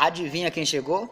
Adivinha quem chegou?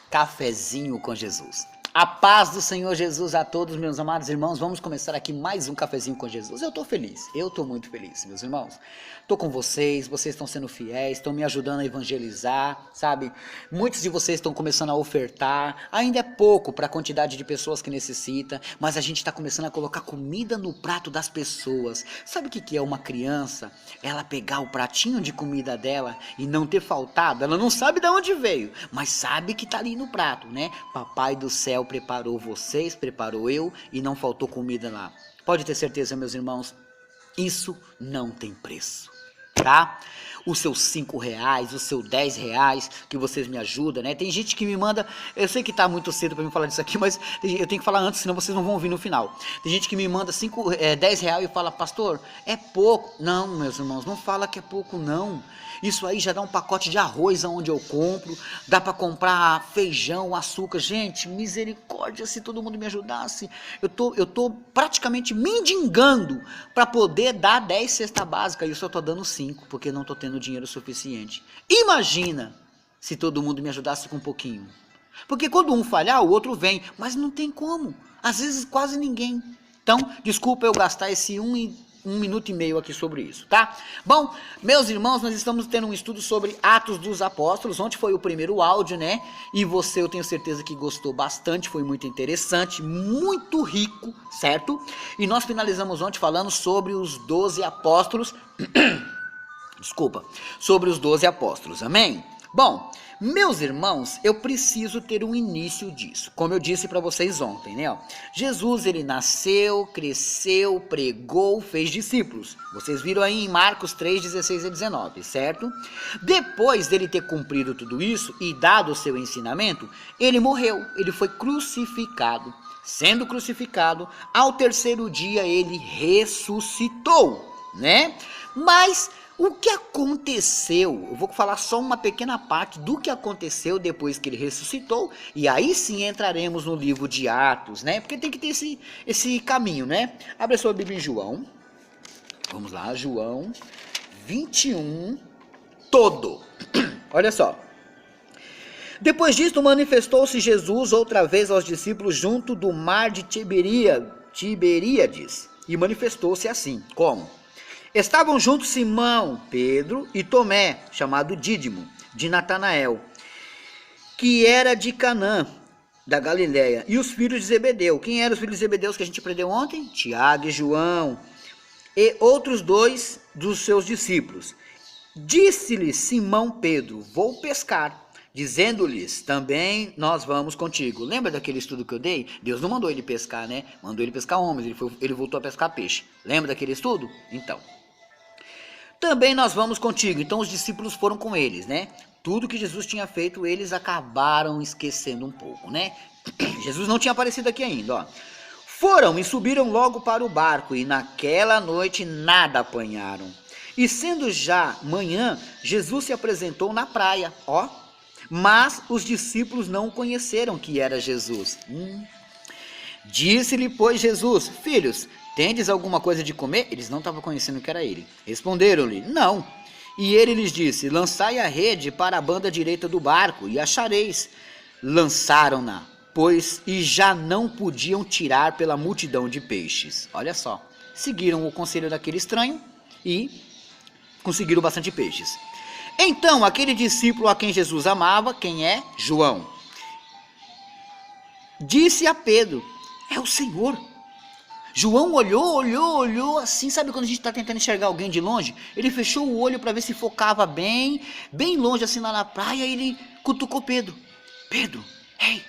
Cafezinho com Jesus. A paz do Senhor Jesus a todos, meus amados irmãos. Vamos começar aqui mais um cafezinho com Jesus. Eu tô feliz, eu tô muito feliz, meus irmãos. Tô com vocês estão sendo fiéis, estão me ajudando a evangelizar, sabe? Muitos de vocês estão começando a ofertar. Ainda é pouco para a quantidade de pessoas que necessita, mas a gente está começando a colocar comida no prato das pessoas. Sabe o que é uma criança? Ela pegar o pratinho de comida dela e não ter faltado. Ela não sabe de onde veio, mas sabe que tá ali no prato, né? Papai do céu preparou vocês, preparou eu e não faltou comida lá. Pode ter certeza, meus irmãos, isso não tem preço, tá? Os seus R$5, os seus R$10 que vocês me ajudam, né? Tem gente que me manda, eu sei que tá muito cedo para me falar disso aqui, mas eu tenho que falar antes, senão vocês não vão ouvir no final. Tem gente que me manda R$10 e fala, pastor, é pouco. Não, meus irmãos, não fala que é pouco, não. Isso aí já dá um pacote de arroz aonde eu compro, dá para comprar feijão, açúcar. Gente, misericórdia, se todo mundo me ajudasse. Eu tô praticamente mendigando para poder dar 10 cesta básica e eu só tô dando 5, porque não tô tendo dinheiro suficiente. Imagina se todo mundo me ajudasse com um pouquinho. Porque quando um falhar, o outro vem, mas não tem como. Às vezes quase ninguém. Então, desculpa eu gastar esse um minuto e meio aqui sobre isso, tá? Bom, meus irmãos, nós estamos tendo um estudo sobre Atos dos Apóstolos. Ontem foi o primeiro áudio, né? E você, eu tenho certeza que gostou bastante, foi muito interessante, muito rico, certo? E nós finalizamos ontem falando sobre os 12 apóstolos, sobre os 12 apóstolos, amém? Bom, meus irmãos, eu preciso ter um início disso, como eu disse para vocês ontem, né? Jesus, ele nasceu, cresceu, pregou, fez discípulos. Vocês viram aí em Marcos 3, 16 a 19, certo? Depois dele ter cumprido tudo isso e dado o seu ensinamento, ele morreu, ele foi crucificado. Sendo crucificado, ao terceiro dia ele ressuscitou, né? Mas o que aconteceu? Eu vou falar só uma pequena parte do que aconteceu depois que ele ressuscitou, e aí sim entraremos no livro de Atos, né? Porque tem que ter esse caminho, né? Abre a sua Bíblia em João. Vamos lá, João 21, todo. Olha só. Depois disto manifestou-se Jesus outra vez aos discípulos junto do mar de Tiberíades, e manifestou-se assim, como? Estavam juntos Simão, Pedro e Tomé, chamado Dídimo, de Natanael, que era de Canaã, da Galileia, e os filhos de Zebedeu. Quem eram os filhos de Zebedeu que a gente aprendeu ontem? Tiago e João, e outros dois dos seus discípulos. Disse-lhe Simão Pedro, vou pescar, dizendo-lhes, também nós vamos contigo. Lembra daquele estudo que eu dei? Deus não mandou ele pescar, né? Mandou ele pescar homens, ele voltou a pescar peixe. Lembra daquele estudo? Então, também nós vamos contigo. Então os discípulos foram com eles, né? Tudo que Jesus tinha feito, eles acabaram esquecendo um pouco, né? Jesus não tinha aparecido aqui ainda, ó. Foram e subiram logo para o barco, e naquela noite nada apanharam. E sendo já manhã, Jesus se apresentou na praia, ó. Mas os discípulos não conheceram que era Jesus. Disse-lhe, pois, Jesus, filhos, tendes alguma coisa de comer? Eles não estavam conhecendo que era ele. Responderam-lhe, não. E ele lhes disse, lançai a rede para a banda direita do barco, e achareis. Lançaram-na, pois, e já não podiam tirar pela multidão de peixes. Olha só, seguiram o conselho daquele estranho e conseguiram bastante peixes. Então, aquele discípulo a quem Jesus amava, quem é? João, disse a Pedro, é o Senhor. João olhou assim, sabe quando a gente está tentando enxergar alguém de longe? Ele fechou o olho para ver se focava bem longe assim lá na praia, e ele cutucou Pedro. Pedro, ei,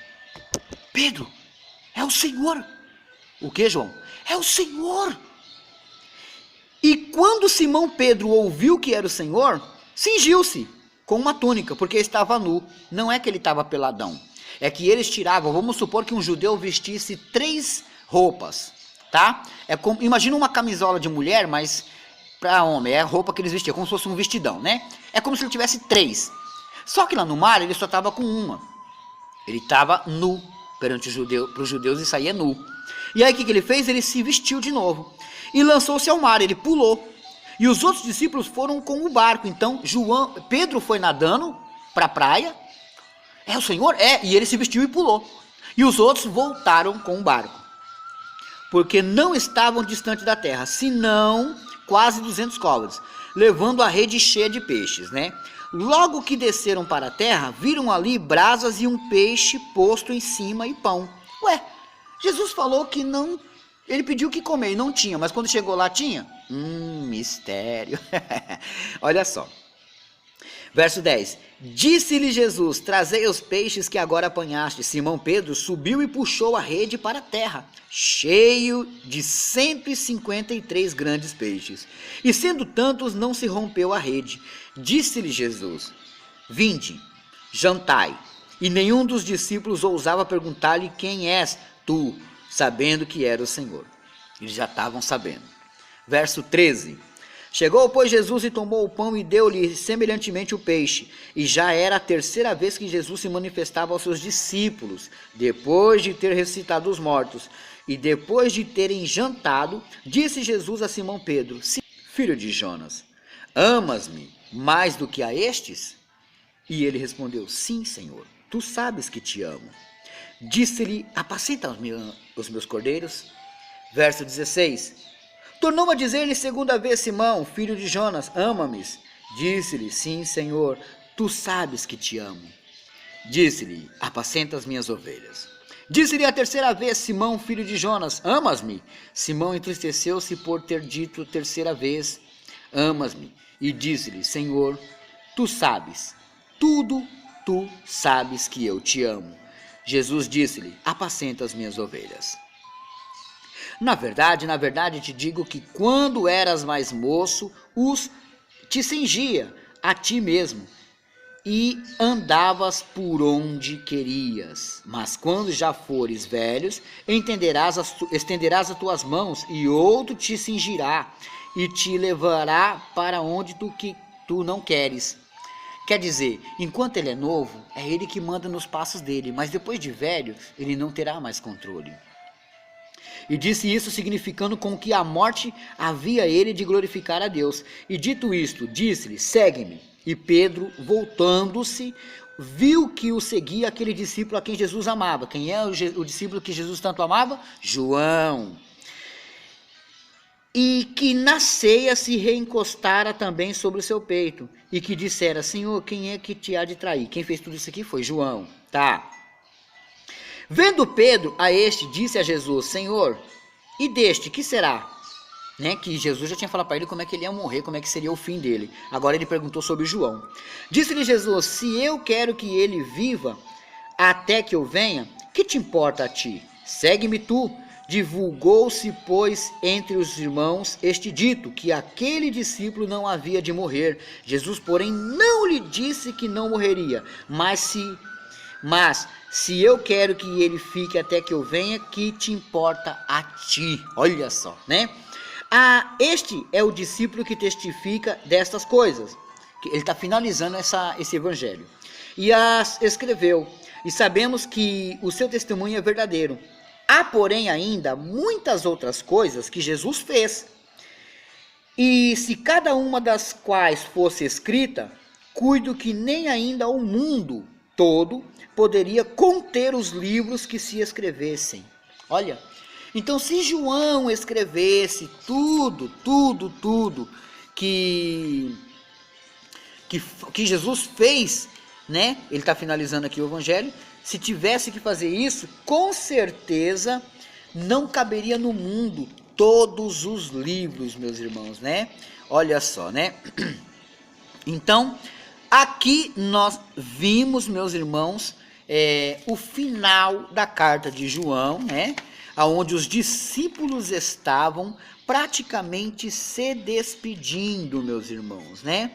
Pedro, é o Senhor. O que, João? É o Senhor. E quando Simão Pedro ouviu que era o Senhor, cingiu-se com uma túnica, porque estava nu. Não é que ele estava peladão, é que eles tiravam, vamos supor que um judeu vestisse 3 roupas, tá? Imagina uma camisola de mulher, mas para homem, é a roupa que eles vestiam, como se fosse um vestidão, né? É como se ele tivesse 3. Só que lá no mar ele só estava com uma. Ele estava nu perante para os judeus, isso aí é nu. E aí o que ele fez? Ele se vestiu de novo e lançou-se ao mar, ele pulou. E os outros discípulos foram com o barco. Então Pedro foi nadando para a praia. É o Senhor? É. E ele se vestiu e pulou. E os outros voltaram com o barco, porque não estavam distante da terra, senão quase 200 côvados, levando a rede cheia de peixes, né? Logo que desceram para a terra, viram ali brasas e um peixe posto em cima e pão. Ué, Jesus falou que não, ele pediu que comer e não tinha, mas quando chegou lá tinha? Mistério. Olha só. Verso 10. Disse-lhe Jesus, trazei os peixes que agora apanhaste. Simão Pedro subiu e puxou a rede para a terra, cheio de 153 grandes peixes. E sendo tantos, não se rompeu a rede. Disse-lhe Jesus, vinde, jantai. E nenhum dos discípulos ousava perguntar-lhe, quem és tu? Sabendo que era o Senhor. Eles já estavam sabendo. Verso 13. Chegou, pois, Jesus e tomou o pão e deu-lhe semelhantemente o peixe. E já era a terceira vez que Jesus se manifestava aos seus discípulos, depois de ter ressuscitado os mortos. E depois de terem jantado, disse Jesus a Simão Pedro, filho de Jonas, amas-me mais do que a estes? E ele respondeu, sim, Senhor, tu sabes que te amo. Disse-lhe, apacenta os meus cordeiros. Verso 16. Tornou a dizer-lhe segunda vez, Simão, filho de Jonas, ama-me? Disse-lhe, sim, Senhor, tu sabes que te amo. Disse-lhe, apacenta as minhas ovelhas. Disse-lhe a terceira vez, Simão, filho de Jonas, amas-me? Simão entristeceu-se por ter dito terceira vez, amas-me? E disse-lhe, Senhor, tu sabes, tudo tu sabes que eu te amo. Jesus disse-lhe, apacenta as minhas ovelhas. Na verdade, te digo que quando eras mais moço, te cingia a ti mesmo e andavas por onde querias. Mas quando já fores velhos, estenderás as tuas mãos e outro te cingirá e te levará para onde tu não queres. Quer dizer, enquanto ele é novo, é ele que manda nos passos dele, mas depois de velho, ele não terá mais controle. E disse isso significando com que a morte havia ele de glorificar a Deus. E dito isto, disse-lhe, segue-me. E Pedro, voltando-se, viu que o seguia aquele discípulo a quem Jesus amava. Quem é o discípulo que Jesus tanto amava? João. E que na ceia se reencostara também sobre o seu peito. E que dissera, Senhor, quem é que te há de trair? Quem fez tudo isso aqui foi João. Tá. Vendo Pedro a este, disse a Jesus, Senhor, e deste, que será? Né? Que Jesus já tinha falado para ele como é que ele ia morrer, como é que seria o fim dele. Agora ele perguntou sobre João. Disse-lhe Jesus, se eu quero que ele viva até que eu venha, que te importa a ti? Segue-me tu. Divulgou-se, pois, entre os irmãos este dito, que aquele discípulo não havia de morrer. Jesus, porém, não lhe disse que não morreria, mas se eu quero que ele fique até que eu venha, que te importa a ti? Olha só, né? Este é o discípulo que testifica destas coisas. Ele está finalizando esse evangelho. E as escreveu. E sabemos que o seu testemunho é verdadeiro. Há, porém, ainda muitas outras coisas que Jesus fez. E se cada uma das quais fosse escrita, cuido que nem ainda o mundo todo poderia conter os livros que se escrevessem. Olha, então se João escrevesse tudo que Jesus fez, né? Ele está finalizando aqui o evangelho. Se tivesse que fazer isso, com certeza não caberia no mundo todos os livros, meus irmãos, né? Olha só, né? Então, aqui nós vimos, meus irmãos, o final da carta de João, né? Onde os discípulos estavam praticamente se despedindo, meus irmãos, né?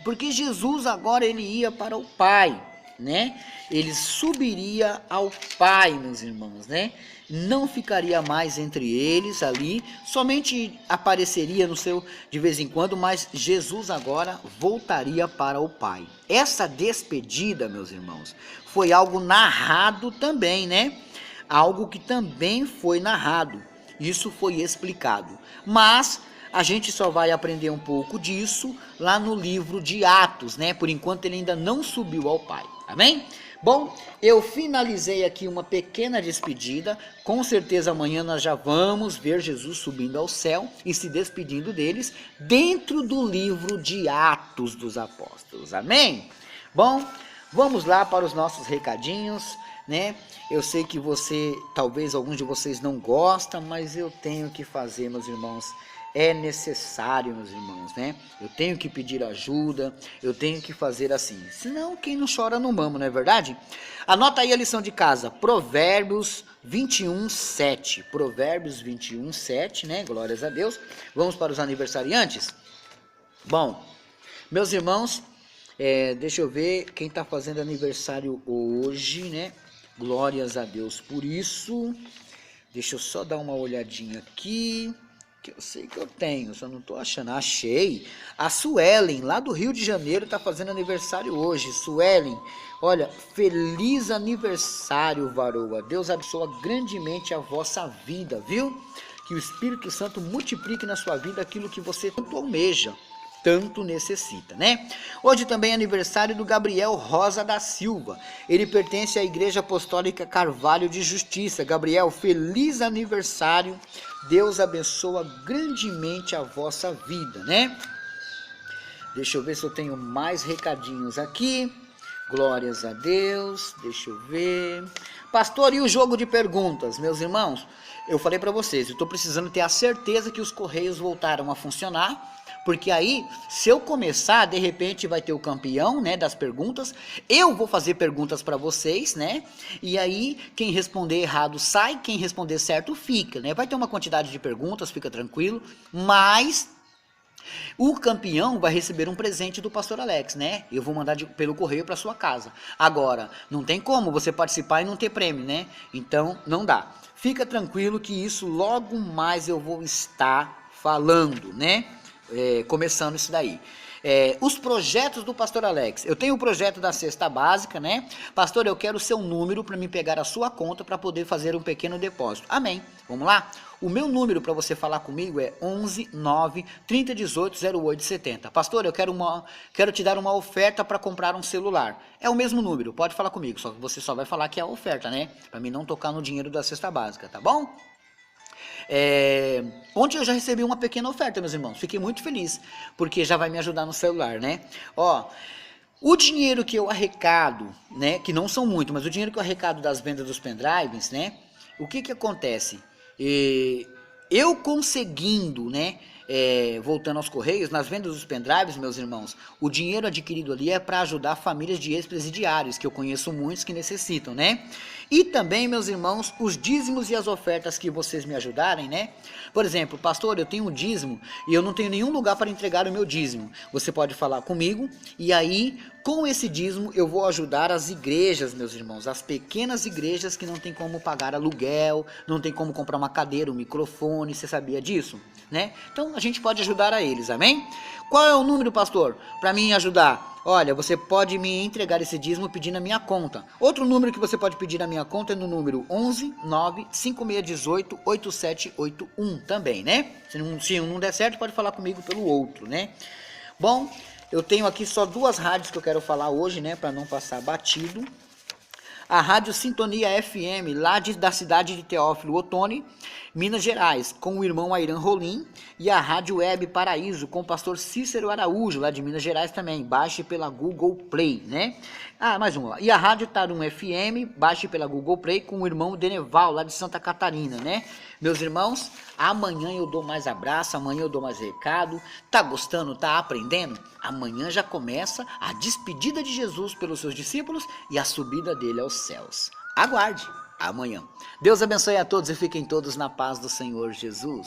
Porque Jesus agora ele ia para o Pai, né? Ele subiria ao Pai, meus irmãos, né? Não ficaria mais entre eles ali, somente apareceria no seu de vez em quando, mas Jesus agora voltaria para o Pai. Essa despedida, meus irmãos, foi algo narrado também, né? Algo que também foi narrado. Isso foi explicado. Mas a gente só vai aprender um pouco disso lá no livro de Atos, né? Por enquanto ele ainda não subiu ao Pai, amém? Bom, eu finalizei aqui uma pequena despedida, com certeza amanhã nós já vamos ver Jesus subindo ao céu e se despedindo deles dentro do livro de Atos dos Apóstolos, amém? Bom, vamos lá para os nossos recadinhos, né? Eu sei que talvez alguns de vocês não gostam, mas eu tenho que fazer, meus irmãos. É necessário, meus irmãos, né? Eu tenho que pedir ajuda, eu tenho que fazer assim. Senão, quem não chora não mama, não é verdade? Anota aí a lição de casa, Provérbios 21:7. Provérbios 21:7, né? Glórias a Deus. Vamos para os aniversariantes? Bom, meus irmãos, deixa eu ver quem está fazendo aniversário hoje, né? Glórias a Deus por isso. Deixa eu só dar uma olhadinha aqui, que eu sei que eu tenho, só não estou achando. Achei. A Suelen, lá do Rio de Janeiro, está fazendo aniversário hoje. Suelen, olha, feliz aniversário, varoa. Deus abençoa grandemente a vossa vida, viu? Que o Espírito Santo multiplique na sua vida aquilo que você tanto almeja, tanto necessita, né? Hoje também é aniversário do Gabriel Rosa da Silva. Ele pertence à Igreja Apostólica Carvalho de Justiça. Gabriel, feliz aniversário. Deus abençoa grandemente a vossa vida, né? Deixa eu ver se eu tenho mais recadinhos aqui. Glórias a Deus. Deixa eu ver. Pastor, e o jogo de perguntas, meus irmãos? Eu falei para vocês, eu estou precisando ter a certeza que os correios voltaram a funcionar. Porque aí, se eu começar, de repente vai ter o campeão, né, das perguntas. Eu vou fazer perguntas para vocês, né? E aí, quem responder errado sai, quem responder certo fica, né? Vai ter uma quantidade de perguntas, fica tranquilo. Mas o campeão vai receber um presente do pastor Alex, né? Eu vou mandar pelo correio para sua casa. Agora, não tem como você participar e não ter prêmio, né? Então, não dá. Fica tranquilo que isso logo mais eu vou estar falando, né? Começando isso daí. Os projetos do pastor Alex. Eu tenho o projeto da cesta básica, né? Pastor, eu quero o seu número para me pegar a sua conta para poder fazer um pequeno depósito. Amém. Vamos lá? O meu número para você falar comigo é 11 9 3018 0870. Pastor, eu quero te dar uma oferta para comprar um celular. É o mesmo número, pode falar comigo, só que você só vai falar que é a oferta, né? Para mim não tocar no dinheiro da cesta básica, tá bom? Ontem eu já recebi uma pequena oferta, meus irmãos. Fiquei muito feliz, porque já vai me ajudar no celular, né? Ó, o dinheiro que eu arrecado, né? Que não são muito, mas o dinheiro que eu arrecado das vendas dos pendrives, né? O que que acontece? Eu conseguindo, né? Voltando aos correios, nas vendas dos pendrives, meus irmãos, o dinheiro adquirido ali é para ajudar famílias de ex-presidiários, que eu conheço muitos que necessitam, né? E também, meus irmãos, os dízimos e as ofertas que vocês me ajudarem, né? Por exemplo, pastor, eu tenho um dízimo e eu não tenho nenhum lugar para entregar o meu dízimo. Você pode falar comigo e aí, com esse dízimo, eu vou ajudar as igrejas, meus irmãos, as pequenas igrejas que não tem como pagar aluguel, não tem como comprar uma cadeira, um microfone, você sabia disso, né? Então, a gente pode ajudar a eles, amém? Qual é o número, pastor, para mim ajudar? Olha, você pode me entregar esse dízimo pedindo a minha conta. Outro número que você pode pedir a minha conta é no número 11 9 5618 8781 também, né? Se um não der certo, pode falar comigo pelo outro, né? Bom, eu tenho aqui só duas rádios que eu quero falar hoje, né? Para não passar batido. A Rádio Sintonia FM, lá da cidade de Teófilo Otoni, Minas Gerais, com o irmão Airan Rolim, e a Rádio Web Paraíso, com o pastor Cícero Araújo, lá de Minas Gerais também, baixe pela Google Play, né? Mais uma. E a Rádio Tarum FM, baixe pela Google Play, com o irmão Deneval, lá de Santa Catarina, né? Meus irmãos, amanhã eu dou mais abraço, amanhã eu dou mais recado. Tá gostando? Tá aprendendo? Amanhã já começa a despedida de Jesus pelos seus discípulos e a subida dele aos céus. Aguarde amanhã. Deus abençoe a todos e fiquem todos na paz do Senhor Jesus.